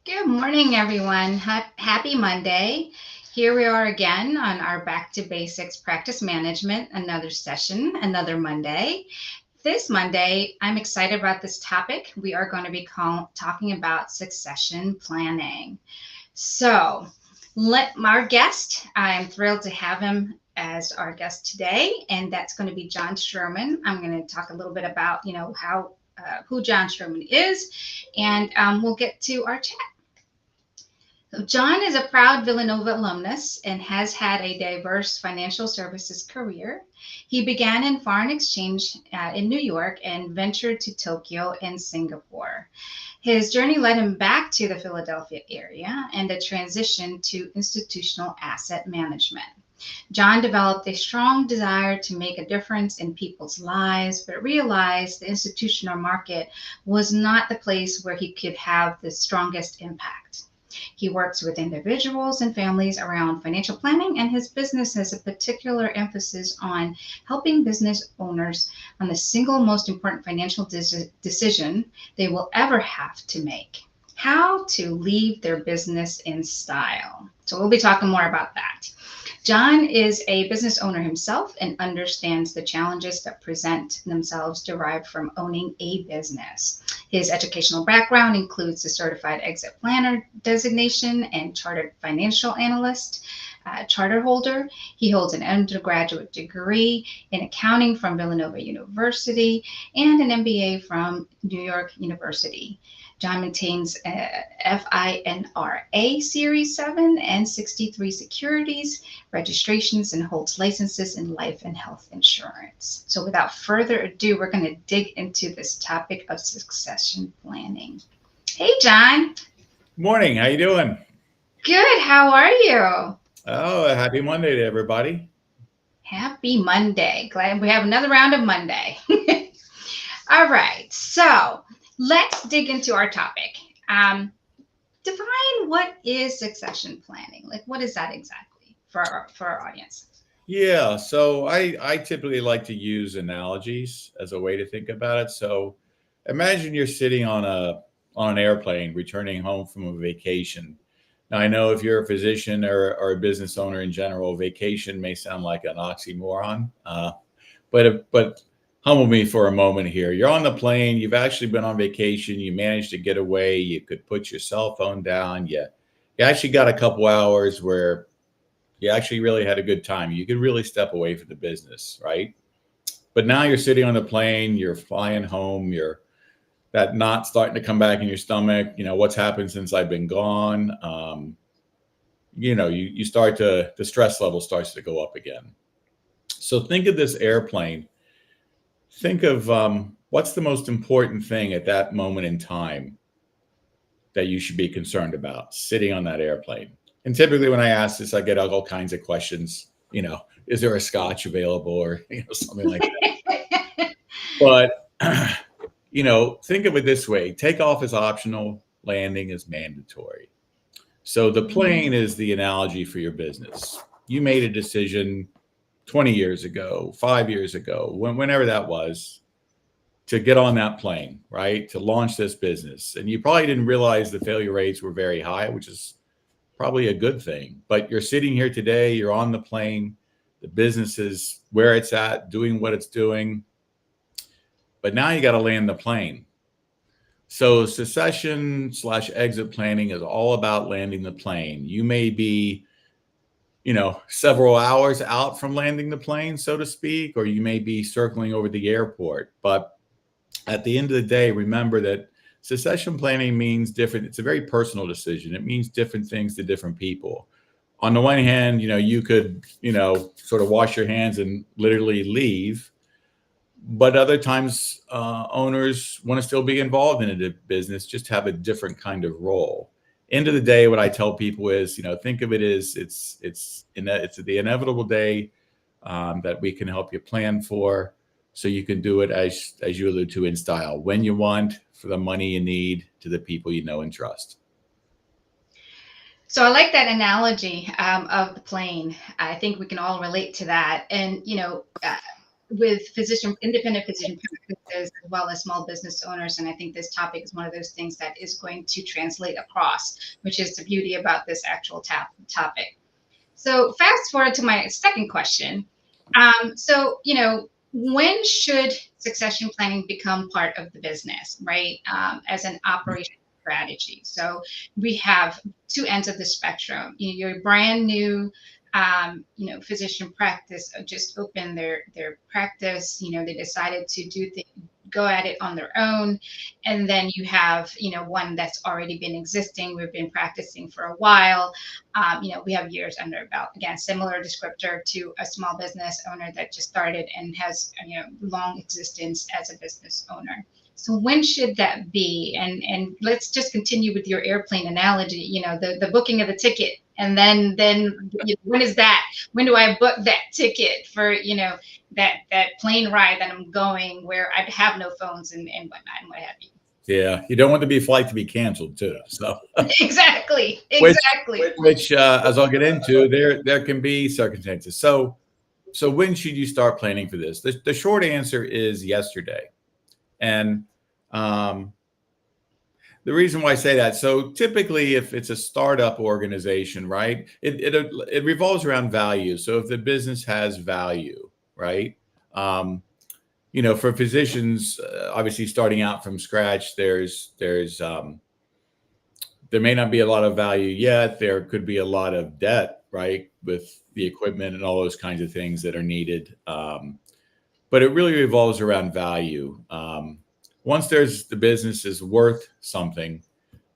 Good morning, everyone. Happy Monday. Here we are again on our Back to Basics Practice Management, another session, another Monday. This Monday, I'm excited about this topic. We are going to be talking about succession planning. So, our guest, I'm thrilled to have him as our guest today, and that's going to be John Strohman. I'm going to talk a little bit about, how who John Strohman is, and we'll get to our chat. So John is a proud Villanova alumnus and has had a diverse financial services career. He began in foreign exchange in New York and ventured to Tokyo and Singapore. His journey led him back to the Philadelphia area and a transition to institutional asset management. John developed a strong desire to make a difference in people's lives, but realized the institutional market was not the place where he could have the strongest impact. He works with individuals and families around financial planning, and his business has a particular emphasis on helping business owners on the single most important financial decision they will ever have to make: how to leave their business in style. So, we'll be talking more about that. John is a business owner himself and understands the challenges that present themselves derived from owning a business. His educational background includes a certified exit planner designation and chartered financial analyst, charter holder. He holds an undergraduate degree in accounting from Villanova University and an MBA from New York University. John maintains a FINRA Series 7 and 63 securities registrations and holds licenses in life and health insurance. So without further ado, we're going to dig into this topic of succession planning. Hey, John. Morning. How you doing? Good. How are you? Oh, happy Monday to everybody. Happy Monday. Glad we have another round of Monday. All right. So let's dig into our topic. Define what is succession planning. Like, what is that exactly for our audience? Yeah, so I typically like to use analogies as a way to think about it. So imagine you're sitting on an airplane returning home from a vacation. Now I know if you're a physician or a business owner in general, vacation may sound like an oxymoron, but humble me for a moment here. You're on the plane. You've actually been on vacation. You managed to get away. You could put your cell phone down. You actually got a couple hours where you actually really had a good time. You could really step away from the business, right? But now you're sitting on the plane. You're flying home. You're that knot starting to come back in your stomach. You know what's happened since I've been gone. You start to the stress level starts to go up again. So think of this airplane. Think of what's the most important thing at that moment in time that you should be concerned about sitting on that airplane. And typically when I ask this, I get all kinds of questions. Is there a scotch available or something like that? But think of it this way: takeoff is optional, landing is mandatory. So the plane is the analogy for your business. You made a decision 20 years ago, 5 years ago, whenever that was, to get on that plane, right? To launch this business. And you probably didn't realize the failure rates were very high, which is probably a good thing. But you're sitting here today, you're on the plane, the business is where it's at, doing what it's doing. But now you got to land the plane. So succession/exit planning is all about landing the plane. You may be several hours out from landing the plane, so to speak, or you may be circling over the airport. But at the end of the day, remember that succession planning means different. It's a very personal decision. It means different things to different people. On the one hand, you could, sort of wash your hands and literally leave. But other times, owners want to still be involved in a business, just have a different kind of role. End of the day, what I tell people is, think of it as it's the inevitable day that we can help you plan for, so you can do it as you allude to, in style, when you want, for the money you need, to the people you know and trust. So I like that analogy of the plane. I think we can all relate to that. And with independent physician practices as well as small business owners. And I think this topic is one of those things that is going to translate across, which is the beauty about this actual topic. So fast forward to my second question. So, when should succession planning become part of the business, right? As an operational strategy. So we have two ends of the spectrum. You're brand new, physician practice just opened their practice. They decided to go at it on their own. And then you have, one that's already been existing. We've been practicing for a while. We have years under our belt. Again, similar descriptor to a small business owner that just started and has, long existence as a business owner. So when should that be? And let's just continue with your airplane analogy, the booking of the ticket. And then when is that? When do I book that ticket for, that plane ride that I'm going where I have no phones and whatnot and what have you? Yeah, you don't want the flight to be canceled too. So exactly. Which as I'll get into, there can be circumstances. So when should you start planning for this? The short answer is yesterday. And the reason why I say that, so typically if it's a startup organization, right, it revolves around value. So if the business has value, right, for physicians, obviously starting out from scratch, there may not be a lot of value yet. There could be a lot of debt, right, with the equipment and all those kinds of things that are needed. But it really revolves around value. Once the business is worth something,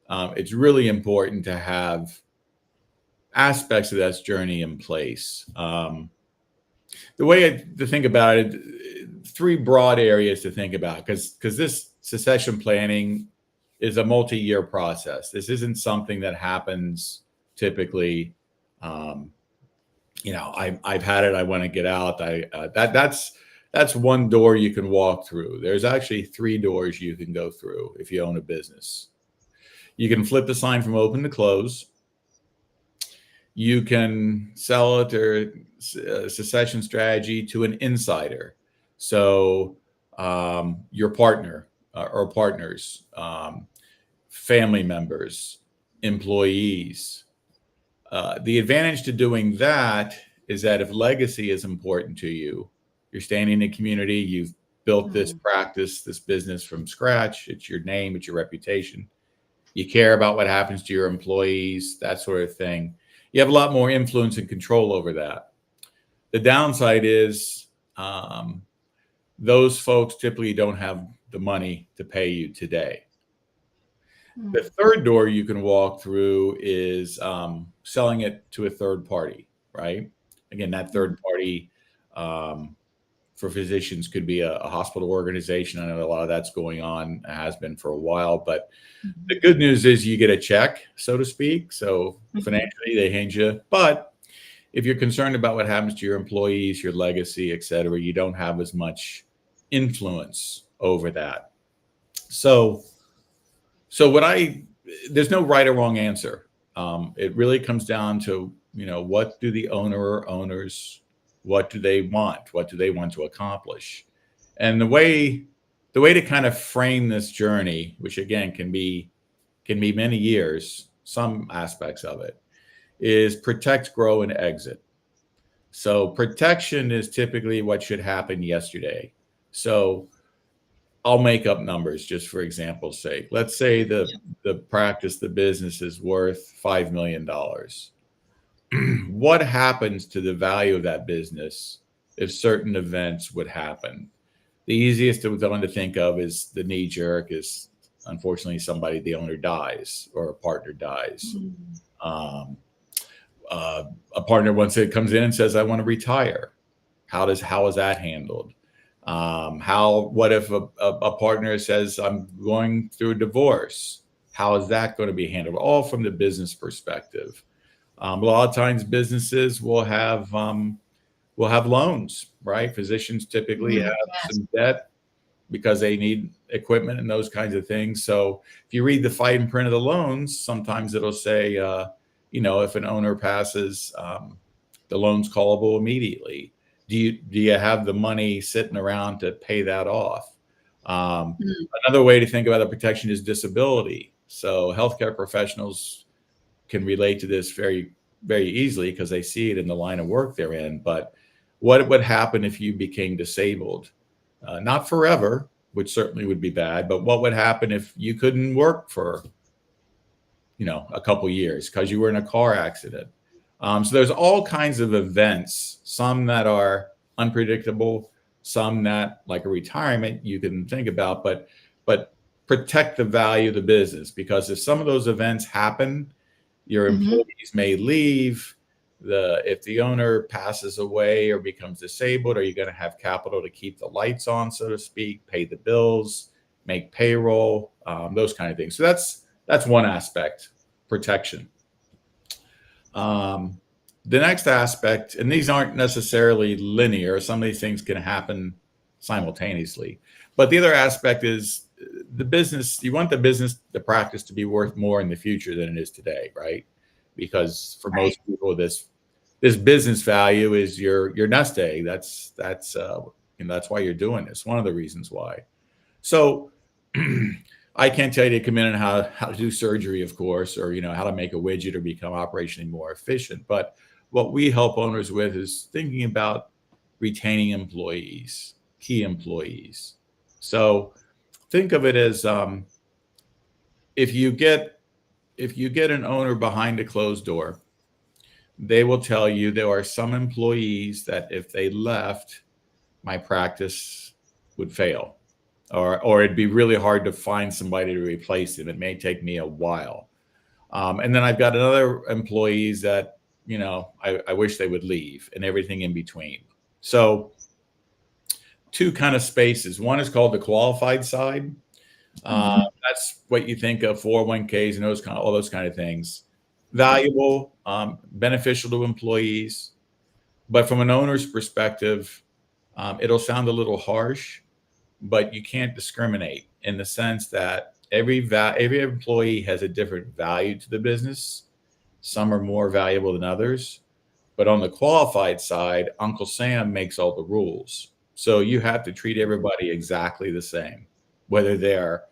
it's really important to have aspects of that journey in place. The way to think about it, three broad areas to think about, because this succession planning is a multi-year process. This isn't something that happens typically. I've had it. I want to get out. That's one door you can walk through. There's actually three doors you can go through if you own a business. You can flip the sign from open to close. You can sell it or succession strategy to an insider. So your partner or partners, family members, employees. The advantage to doing that is that if legacy is important to you, you're standing in a community, you've built this practice, this business from scratch. It's your name, it's your reputation. You care about what happens to your employees, that sort of thing. You have a lot more influence and control over that. The downside is those folks typically don't have the money to pay you today. The third door you can walk through is selling it to a third party, right? Again, that third party for physicians could be a hospital organization. I know a lot of that's going on, has been for a while, but the good news is you get a check, so to speak. So financially they hand you, but if you're concerned about what happens to your employees, your legacy, et cetera, you don't have as much influence over that. So there's no right or wrong answer. It really comes down to, what do the owner or owners, what do they want? What do they want to accomplish? And the way to kind of frame this journey, which again can be many years, some aspects of it, is protect, grow, and exit. So protection is typically what should happen yesterday. So I'll make up numbers just for example's sake. Let's say the practice, the business is worth $5 million. What happens to the value of that business if certain events would happen? The easiest one to think of is the knee jerk is, unfortunately, the owner dies or a partner dies. A partner once it comes in and says, I want to retire. How is that handled? What if a partner says, I'm going through a divorce? How is that going to be handled? All from the business perspective. A lot of times businesses will have loans, right? Physicians typically have some debt because they need equipment and those kinds of things. So if you read the fine print of the loans, sometimes it'll say, if an owner passes, the loan's callable immediately. do you have the money sitting around to pay that off? Mm. Another way to think about the protection is disability. So healthcare professionals can relate to this very, very easily because they see it in the line of work they're in. But what would happen if you became disabled? Not forever, which certainly would be bad, but what would happen if you couldn't work for, a couple years because you were in a car accident? So there's all kinds of events, some that are unpredictable, some that, like a retirement, you can think about, but protect the value of the business, because if some of those events happen, your Mhm. employees may leave. If the owner passes away or becomes disabled, are you going to have capital to keep the lights on, so to speak, pay the bills, make payroll, those kind of things. So that's one aspect, protection. Um, the next aspect, and these aren't necessarily linear, some of these things can happen simultaneously. But the other aspect is the business. You want the practice to be worth more in the future than it is today, right? Because for Right. most people, this business value is your nest egg. That's why you're doing this. One of the reasons why. So I can't tell you to come in and how to do surgery, of course, or how to make a widget or become operationally more efficient. But what we help owners with is thinking about retaining employees, key employees. So think of it as, if you get an owner behind a closed door, they will tell you there are some employees that if they left, my practice would fail, or it'd be really hard to find somebody to replace them. It may take me a while. And then I've got other employees that, I wish they would leave, and everything in between. So two kind of spaces. One is called the qualified side. Mhm. That's what you think of 401ks and all those kind of things. Valuable, beneficial to employees, but from an owner's perspective, it'll sound a little harsh, but you can't discriminate in the sense that every employee has a different value to the business. Some are more valuable than others. But on the qualified side, Uncle Sam makes all the rules. So you have to treat everybody exactly the same, whether they're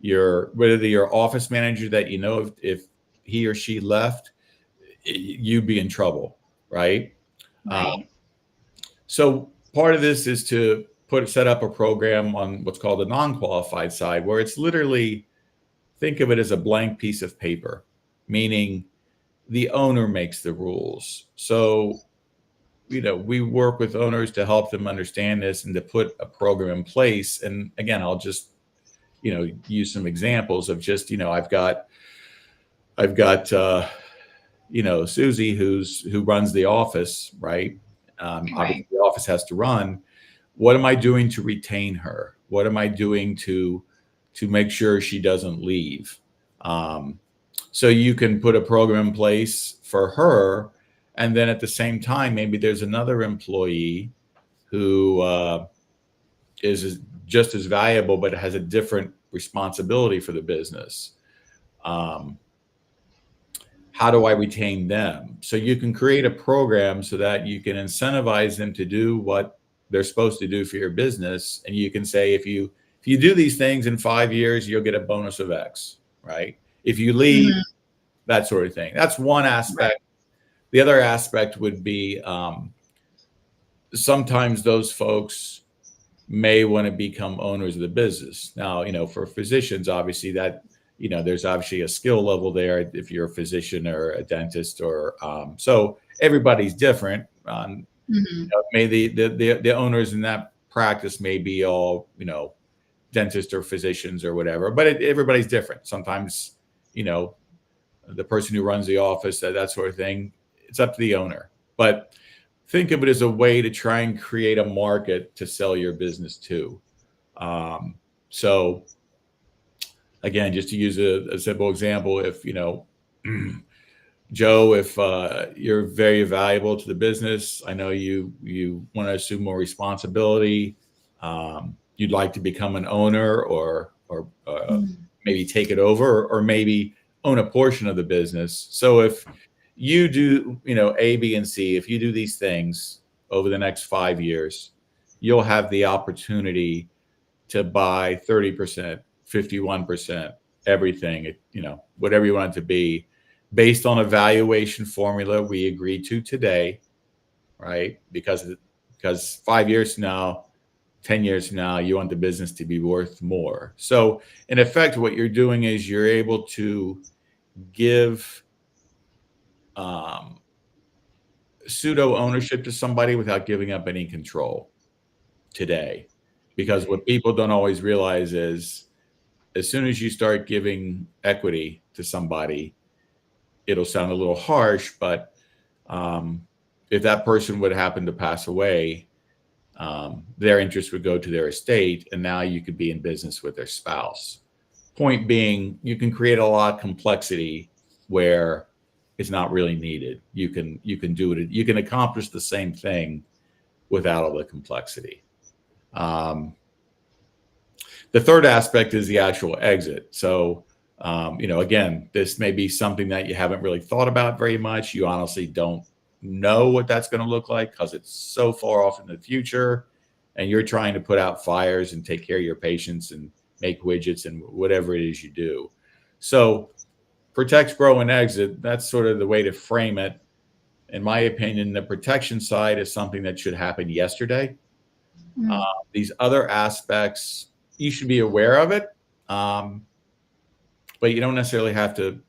your office manager that if he or she left, you'd be in trouble, right? Uh, Right. so part of this is to set up a program on what's called the non-qualified side, where it's literally, think of it as a blank piece of paper, meaning the owner makes the rules. So we work with owners to help them understand this and to put a program in place. And again, I'll just use some examples of just I've got Susie who runs the office, right? Obviously Right. the office has to run. What am I doing to retain her? What am I doing to make sure she doesn't leave? So you can put a program in place for her, and then at the same time, maybe there's another employee who is just as valuable, but has a different responsibility for the business. Um, how do I retain them? So you can create a program so that you can incentivize them to do what they're supposed to do for your business. And you can say, if you do these things in 5 years, you'll get a bonus of X, right? If you leave, Mhm. that sort of thing. That's one Right. aspect. The other aspect would be, sometimes those folks may want to become owners of the business. Now, for physicians, obviously there's obviously a skill level there if you're a physician or a dentist, or so everybody's different. Mhm. May the owners in that practice may be all, dentists or physicians or whatever, but everybody's different. Sometimes, the person who runs the office, that sort of thing, it's up to the owner. But think of it as a way to try and create a market to sell your business to. Um, so again, just to use a simple example, if Joe, if you're very valuable to the business, I know you want to assume more responsibility. You'd like to become an owner, or Mhm. maybe take it over, or maybe own a portion of the business. So if you do, A, B, and C, if you do these things, over the next 5 years, you'll have the opportunity to buy 30%, 51%, everything, whatever you want it to be, based on a valuation formula we agreed to today, right? Because 5 years from now, 10 years from now, you want the business to be worth more. So in effect, what you're doing is you're able to give um, pseudo ownership to somebody without giving up any control today. Because what people don't always realize is as soon as you start giving equity to somebody, it'll sound a little harsh, but um, if that person would happen to pass away, their interest would go to their estate, and now you could be in business with their spouse. Point being, you can create a lot of complexity where it's not really needed. You can do it. You can accomplish the same thing without all the complexity. The third aspect is the actual exit. So, again, this may be something that you haven't really thought about very much. You honestly don't know what that's going to look like because it's so far off in the future, and you're trying to put out fires and take care of your patients and make widgets and whatever it is you do. So protect, grow, and exit, that's sort of the way to frame it. In my opinion, the protection side is something that should happen yesterday. These other aspects, you should be aware of it, but you don't necessarily have to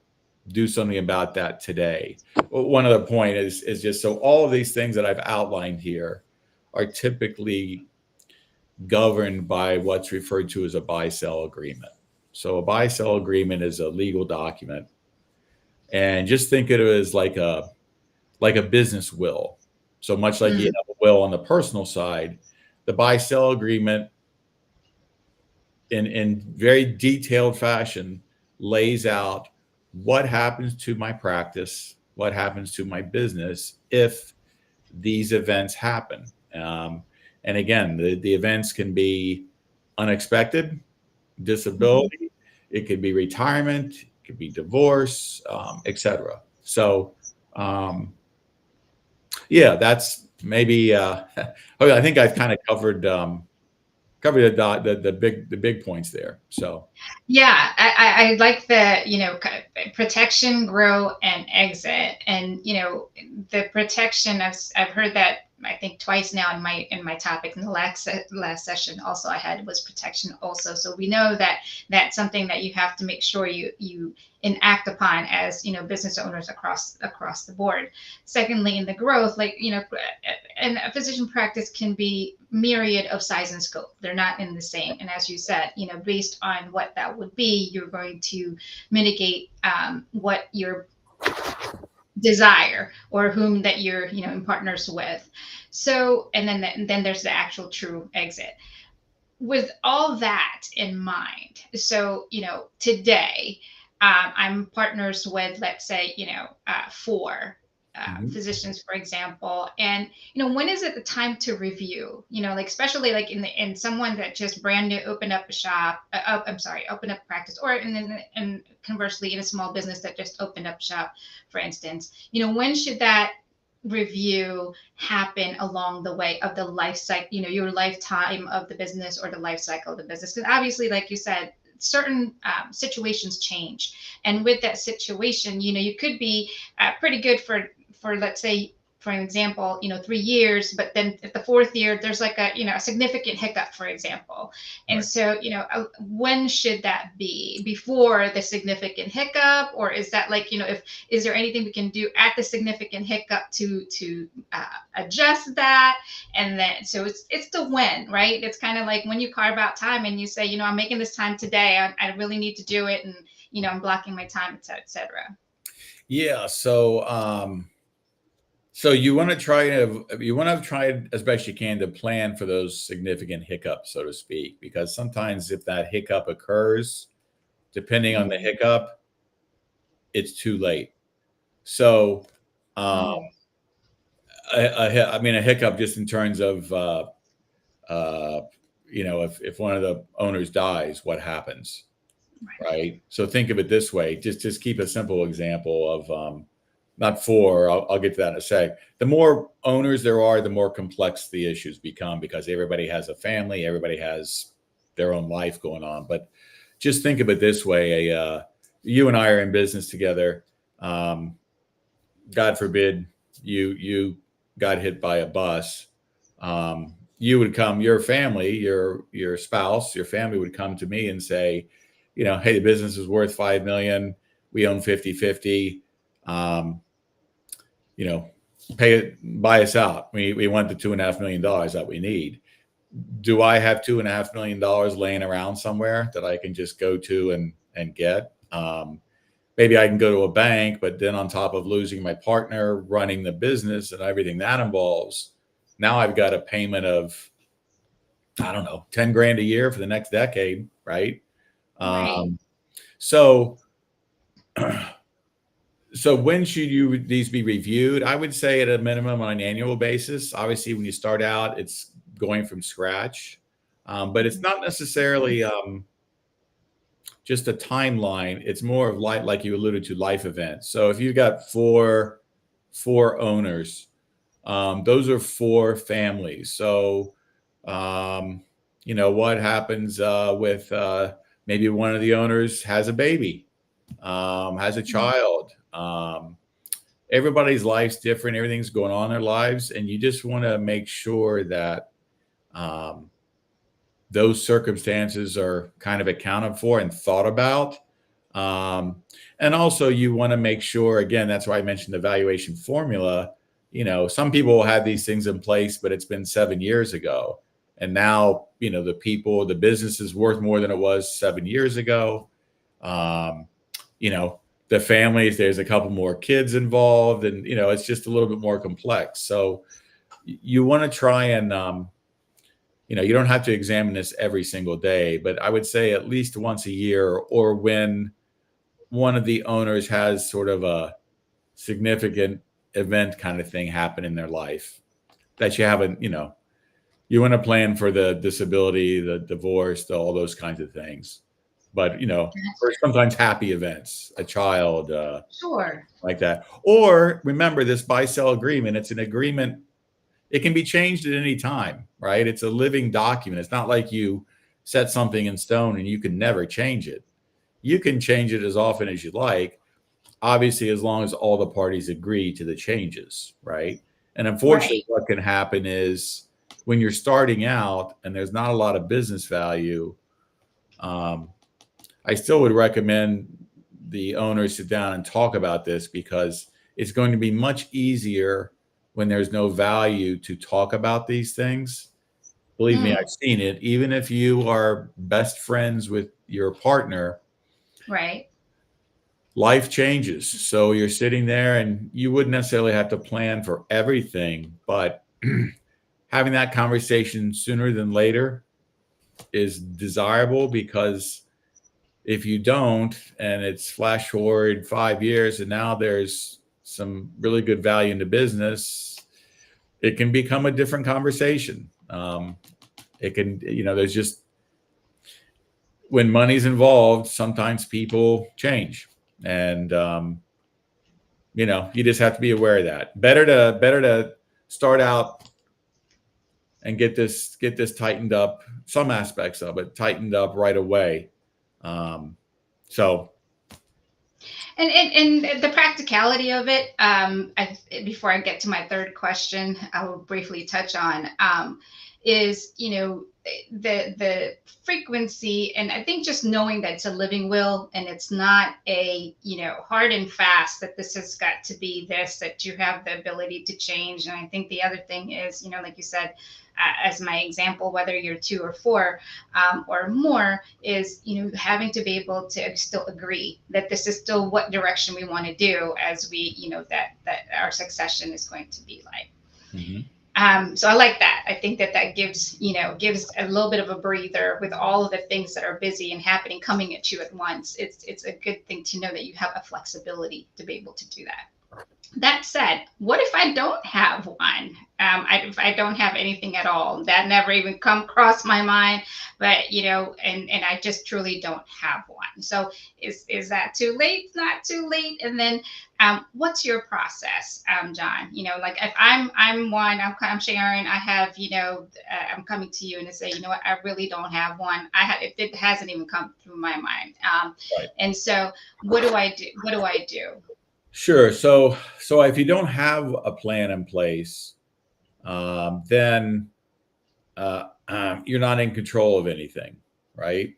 do something about that today. One other point is just so all of these things that I've outlined here are typically governed by what's referred to as a buy-sell agreement. So a buy-sell agreement is a legal document, and just think of it as like a business will. So much like you have a will on the personal side, the buy-sell agreement in very detailed fashion lays out what happens to my practice, what happens to my business if these events happen. And again, the events can be unexpected, disability, it could be retirement, it could be divorce, etc. So, yeah, that's maybe. I think I've kind of covered the big points there. So. Yeah, I like the, protection, grow, and exit. And, the protection, I've heard that I think twice now in my topic. In the last session also I had was protection also. So we know that that's something that you have to make sure you enact upon as, business owners across the board. Secondly, in the growth, and a physician practice can be myriad of size and scope. They're not in the same. And as you said, based on what that would be, you're going to mitigate what your desire or whom that you're in partners with. So and then there's the actual true exit. With all that in mind, so today I'm partners with, let's say, 4 physicians, for example, and when is it the time to review? Especially like in someone that just brand new opened up a shop, opened up practice, or and conversely in a small business that just opened up shop, for instance. When should that review happen along the way of the life cycle? Your lifetime of the business or the life cycle of the business, because obviously, like you said, certain situations change, and with that situation, you could be pretty good for let's say, for an example, 3 years, but then at the 4th year there's like a significant hiccup, for example. And so when should that be? Before the significant hiccup, or is that is there anything we can do at the significant hiccup to adjust that? And then so it's the when, right? It's kind of like when you carve out time and you say, I'm making this time today, I really need to do it, and I'm blocking my time, et cetera. Yeah. So you want to try as best you can to plan for those significant hiccups, so to speak, because sometimes if that hiccup occurs, depending on the hiccup, it's too late. So, a hiccup just in terms of, if one of the owners dies, what happens, right? So think of it this way. Just keep a simple example of, not four. I'll get to that in a sec. The more owners there are, the more complex the issues become because everybody has a family, everybody has their own life going on. But just think of it this way: you and I are in business together. Um, God forbid you got hit by a bus. You would come, your family, your spouse, your family would come to me and say, hey, the business is worth 5 million. We own 50-50. Um, you know, pay it, buy us out. We want the $2.5 million that we need. Do I have $2.5 million laying around somewhere that I can just go to and get? Maybe I can go to a bank, but then on top of losing my partner, running the business and everything that involves, now I've got a payment of, I don't know, 10 grand a year for the next decade, right? Right. So So when should these be reviewed? I would say at a minimum on an annual basis. Obviously, when you start out, it's going from scratch, but it's not necessarily just a timeline. It's more of like you alluded to, life events. So if you've got four owners, those are four families. So what happens with maybe one of the owners has a baby, has a child. Everybody's life's different. Everything's going on in their lives, and you just want to make sure that um, those circumstances are kind of accounted for and thought about. And also, you want to make sure. Again, that's why I mentioned the valuation formula. Some people will have these things in place, but it's been 7 years ago, and now the business is worth more than it was 7 years ago. Um, you know, the families, there's a couple more kids involved, and it's just a little bit more complex. So you want to try and you don't have to examine this every single day, but I would say at least once a year, or when one of the owners has sort of a significant event kind of thing happen in their life that you haven't, you want to plan for the disability, the divorce, all those kinds of things. But or sometimes happy events, a child, Sure. like that. Or remember, this buy sell agreement, it's an agreement. It can be changed at any time, right? It's a living document. It's not like you set something in stone and you can never change it. You can change it as often as you like, obviously, as long as all the parties agree to the changes, right? And unfortunately, Right. what can happen is when you're starting out and there's not a lot of business value, um, I still would recommend the owners sit down and talk about this, because it's going to be much easier when there's no value to talk about these things. Believe me, Mm, I've seen it. Even if you are best friends with your partner, right. life changes. So you're sitting there and you wouldn't necessarily have to plan for everything, but having that conversation sooner than later is desirable, because if you don't, and it's flash forward 5 years and now there's some really good value in the business, it can become a different conversation. It can, there's just, when money's involved, sometimes people change, and you just have to be aware of that. Better to start out and get this tightened up, some aspects of it tightened up right away. Um, so And the practicality of it, before I get to my third question, I will briefly touch on, is, the frequency, and I think just knowing that it's a living will and it's not a, hard and fast that this has got to be this, that you have the ability to change. And I think the other thing is, like you said, as my example, whether you're two or four, or more, is having to be able to still agree that this is still what direction we want to do, as we that our succession is going to be like. mhm. So I like that. I think that gives a little bit of a breather with all of the things that are busy and happening coming at you at once. It's a good thing to know that you have a flexibility to be able to do that. That said, what if I don't have one? If I don't have anything at all, that never even come across my mind. But and I just truly don't have one. So is that too late? Not too late. And then, what's your process, John? Like if I'm one, I'm sharing. I have, I'm coming to you and I say, what, I really don't have one. It hasn't even come through my mind. Right. And so, what do I do? What do I do? Sure. So if you don't have a plan in place, then you're not in control of anything, right?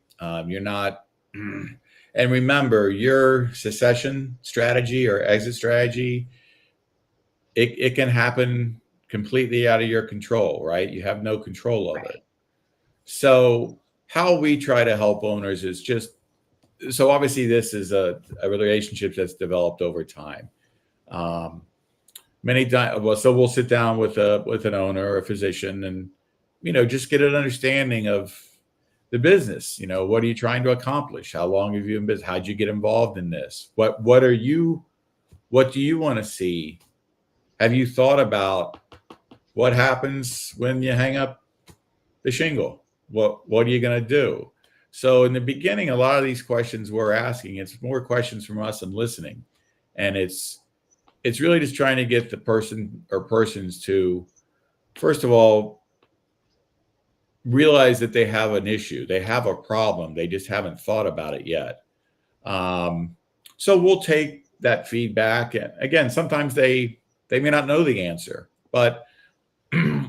You're not. And remember, your secession strategy or exit strategy, it can happen completely out of your control, right? You have no control of it. Right. So how we try to help owners is just so obviously this is a relationship that's developed over time. Um, Many times, well, so we'll sit down with an owner or a physician, and just get an understanding of the business. What are you trying to accomplish? How long have you been business? How'd you get involved in this? What do you want to see? Have you thought about what happens when you hang up the shingle? What are you going to do? So in the beginning, a lot of these questions we're asking, it's more questions from us and listening, and it's really just trying to get the person or persons to, first of all, realize that they have an issue, they have a problem, they just haven't thought about it yet. um, so we'll take that feedback, and again, sometimes they may not know the answer, but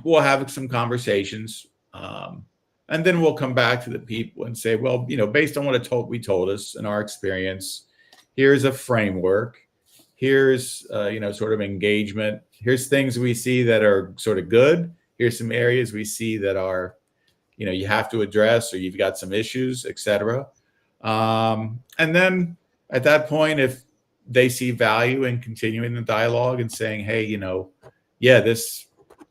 we'll have some conversations, and then we'll come back to the people and say, well, based on what we told us in our experience, here's a framework, here's sort of engagement, here's things we see that are sort of good, here's some areas we see that are you have to address, or you've got some issues, etc. And then at that point, if they see value in continuing the dialogue and saying, hey, yeah, this,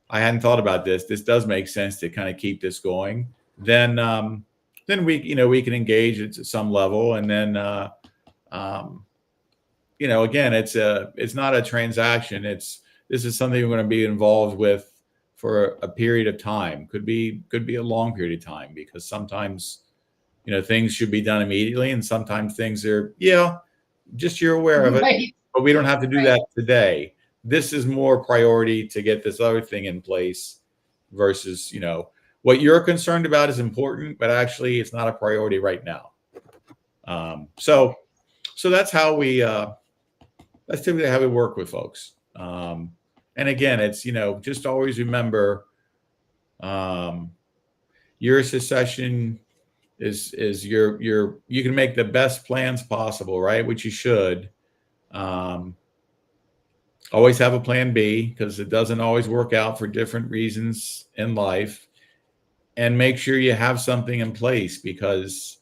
I hadn't thought about this does make sense to kind of keep this going, then we can engage at some level, and then um, again, it's not a transaction. This is something we're going to be involved with for a period of time. Could be a long period of time, because sometimes things should be done immediately, and sometimes things are, just you're aware of it, Right. but we don't have to do Right. that today. This is more priority to get this other thing in place versus what you're concerned about is important, but actually it's not a priority right now. So that's how that's typically how we work with folks. And again, it's just always remember, um, your secession is you can make the best plans possible, right? Which you should. Um, Always have a plan B, because it doesn't always work out for different reasons in life, and make sure you have something in place, because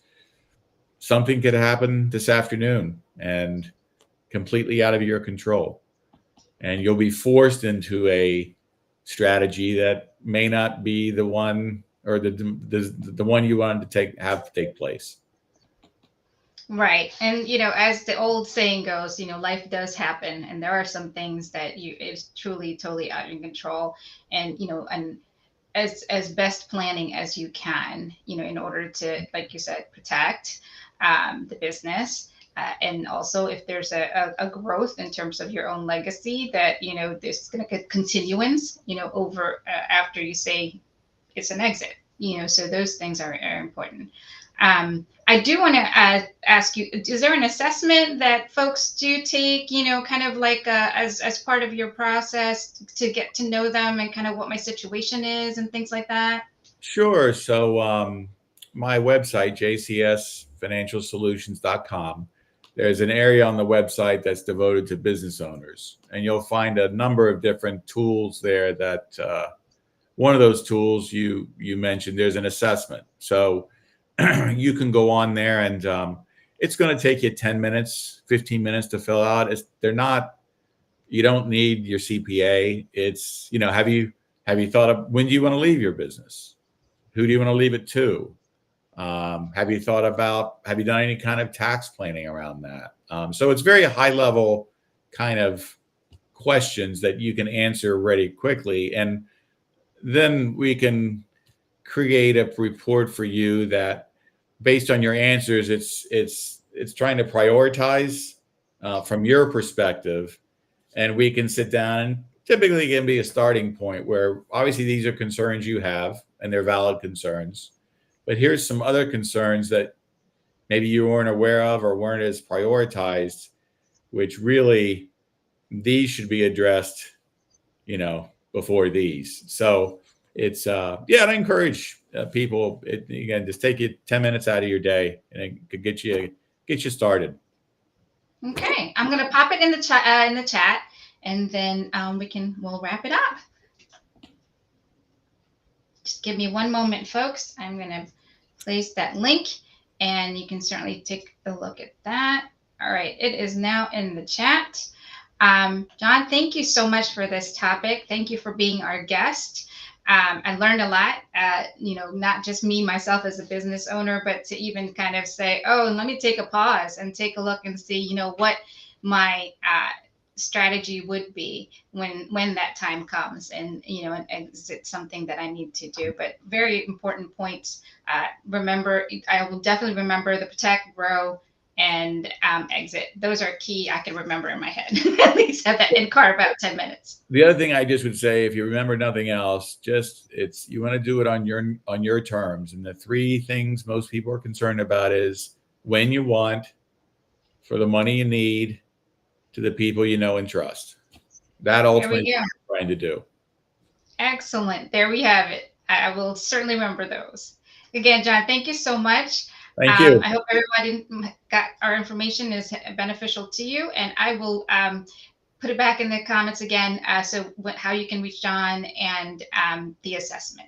something could happen this afternoon and completely out of your control, and you'll be forced into a strategy that may not be the one, or the one you wanted to have take place. Right. And as the old saying goes, life does happen, and there are some things that is truly totally out of control. And as best planning as you can, in order to, like you said, protect the business. And also, if there's a growth in terms of your own legacy, that this is going to get continuance, over after you say it's an exit. So those things are important. I do want to ask you: is there an assessment that folks do take? Kind of like as part of your process to get to know them and kind of what my situation is and things like that. Sure. So my website, jcsfinancialsolutions.com, there's an area on the website that's devoted to business owners. And you'll find a number of different tools there that one of those tools you mentioned, there's an assessment. So you can go on there, and it's going to take you 10 minutes, 15 minutes to fill out. They're not, you don't need your CPA. It's, have you thought of, when do you want to leave your business? Who do you want to leave it to? Have you done any kind of tax planning around that? So it's very high level kind of questions that you can answer really quickly. And then we can create a report for you that, based on your answers, it's trying to prioritize from your perspective, and we can sit down, and typically it can be a starting point where obviously these are concerns you have and they're valid concerns, but here's some other concerns that maybe you weren't aware of or weren't as prioritized, which really these should be addressed, before these. So it's yeah, I encourage people. Again, just take you 10 minutes out of your day, and it could get you started. Okay, I'm gonna pop it in the chat, and then we'll wrap it up. Just give me one moment, folks. I'm gonna place that link, and you can certainly take a look at that. All right, it is now in the chat. John, thank you so much for this topic. Thank you for being our guest. I learned a lot, not just me, myself as a business owner, but to even kind of say, oh, and let me take a pause and take a look and see, what my strategy would be when that time comes, and is it something that I need to do? But very important points. Remember, I will definitely remember the protect, grow, and exit. Those are key. I can remember in my head. At least have that in carve out 10 minutes. The other thing I just would say, if you remember nothing else, you want to do it on your terms. And the three things most people are concerned about is when you want, for the money you need, to the people you know and trust. That ultimately is what we're trying to do. Excellent. There we have it. I will certainly remember those. Again, John, thank you so much. Thank you. I hope everybody got our information is beneficial to you, and I will put it back in the comments again. So how you can reach John and the assessment.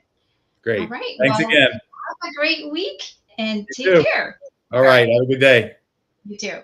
Great. All right. Thanks again. Have a great week and take care. All right. Have a good day. You too.